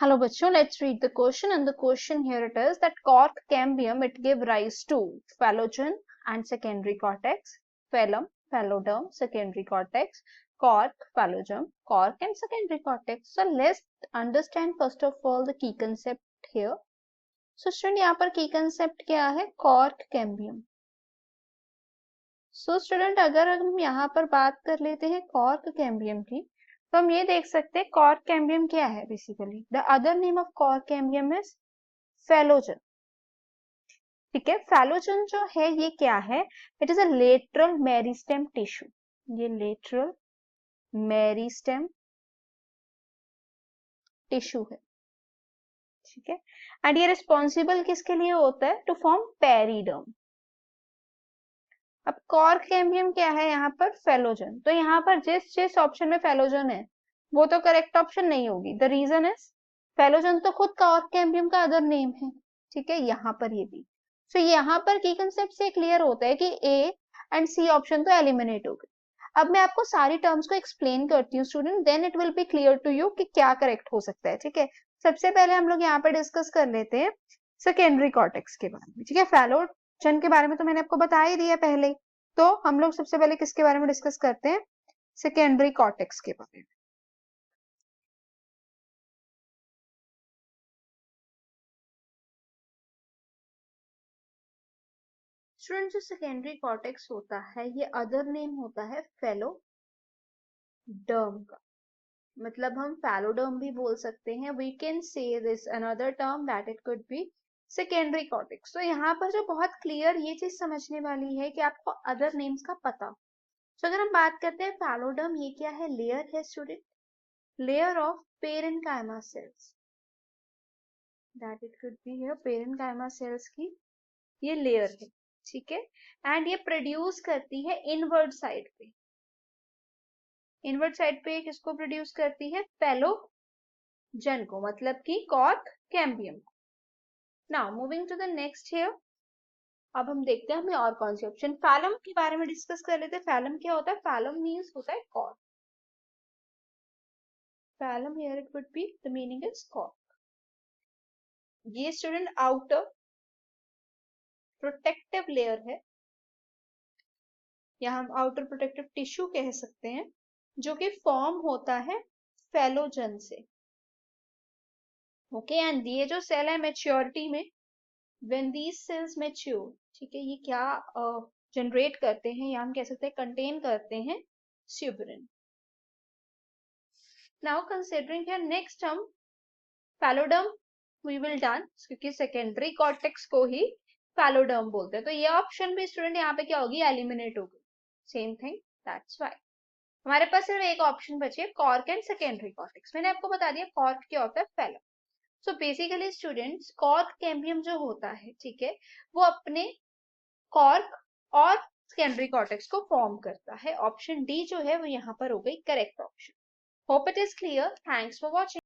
Hello बच्चों, let's read the question and the question here it is that cork cambium it give rise to phallogen and secondary cortex, phallum, phalloderm, secondary cortex, cork, phalloderm, cork and secondary cortex. So let's understand first of all the key concept here. So student यहाँ पर key concept क्या है? cork cambium. So student अगर हम यहाँ पर बात कर लेते हैं cork cambium की तो हम ये देख सकते हैं कॉर्क कैम्बियम क्या है basically the other name of cork cambium is phellogen. ठीक है, फैलोजन जो है ये क्या है? It is a lateral meristem tissue. ये लेटरल मेरिस्टेम टिश्यू है. ठीक है, एंड ये रिस्पॉन्सिबल किसके लिए होता है? To form periderm. अब कॉर्क कैम्बियम क्या है यहाँ पर? फैलोजन. तो यहाँ पर जिस जिस ऑप्शन में फैलोजन है वो तो करेक्ट ऑप्शन नहीं होगी. द रीजन इज फैलोजन तो खुद कॉर्क कैम्बियम का अदर नेम है. ठीक है, यहाँ पर ये भी. तो यहाँ पर की कंसेप्ट से क्लियर होता है कि ए एंड सी ऑप्शन तो एलिमिनेट हो गए. अब मैं आपको सारी टर्म्स को एक्सप्लेन करती हूँ student, then it will be clear to you कि क्या करेक्ट हो सकता है. ठीक है, सबसे पहले हम लोग यहाँ पर डिस्कस कर लेते हैं सेकेंडरी कॉर्टेक्स के बारे में. ठीक है, फैलोजन के बारे में तो मैंने आपको बता ही दिया पहले. तो हम लोग सबसे पहले किसके बारे में डिस्कस करते हैं? सेकेंडरी कॉर्टेक्स के बारे में. स्टूडेंट जो सेकेंडरी कॉर्टेक्स होता है ये अदर नेम होता है फैलोडर्म का. मतलब हम फैलोडर्म भी बोल सकते हैं. We can say this another term that it could be secondary cortex. तो यहाँ पर जो बहुत क्लियर ये चीज समझने वाली है कि आपको अदर नेम्स का पता. तो अगर हम बात करते हैं फैलोडर्म, ये क्या है? लेयर है student, layer of parenchyma cells. That it could be here parenchyma cells की ये लेयर है. ठीक है, एंड ये प्रोड्यूस करती है इनवर्ड साइड पे. इनवर्ड साइड पे किसको प्रोड्यूस करती है? फैलोजन को, मतलब कि कॉर्क कैम्बियम को. Now moving to the next here. अब हम देखते हैं हमें और कौन सी ऑप्शन. फैलम के बारे में डिस्कस कर लेते हैं. फैलम क्या होता है? फैलम मीन्स होता है cork. Phellum here it would be the meaning is cork. ये स्टूडेंट आउटर प्रोटेक्टिव लेयर है या हम आउटर प्रोटेक्टिव टिश्यू कह सकते हैं, जो कि फॉर्म होता है फैलोजन से. ओके, एंड ये जो सेल है मैच्योरिटी में, व्हेन दीज सेल्स मैच्योर, ठीक है, ये क्या जनरेट करते हैं या हम कह सकते हैं कंटेन करते हैं स्यूबरिन. नाउ कंसिडरिंग हियर नेक्स्ट हम फैलोडर्म वी विल डन, क्योंकि सेकेंडरी कॉर्टेक्स को ही फैलोडर्म बोलते हैं. तो ये ऑप्शन भी स्टूडेंट यहाँ पे क्या होगी? एलिमिनेट होगी. सेम थिंग, दैट्स व्हाई हमारे पास सिर्फ एक ऑप्शन बची है, कॉर्क एंड सेकेंडरी कॉर्टेक्स. मैंने आपको बता दिया कॉर्क क्या होता है, phellum. So basically students cork cambium जो होता है, ठीक है, वो अपने कॉर्क और सेकेंडरी कॉर्टेक्स को फॉर्म करता है. ऑप्शन डी जो है वो यहाँ पर हो गई correct option. Hope it is clear. Thanks for watching.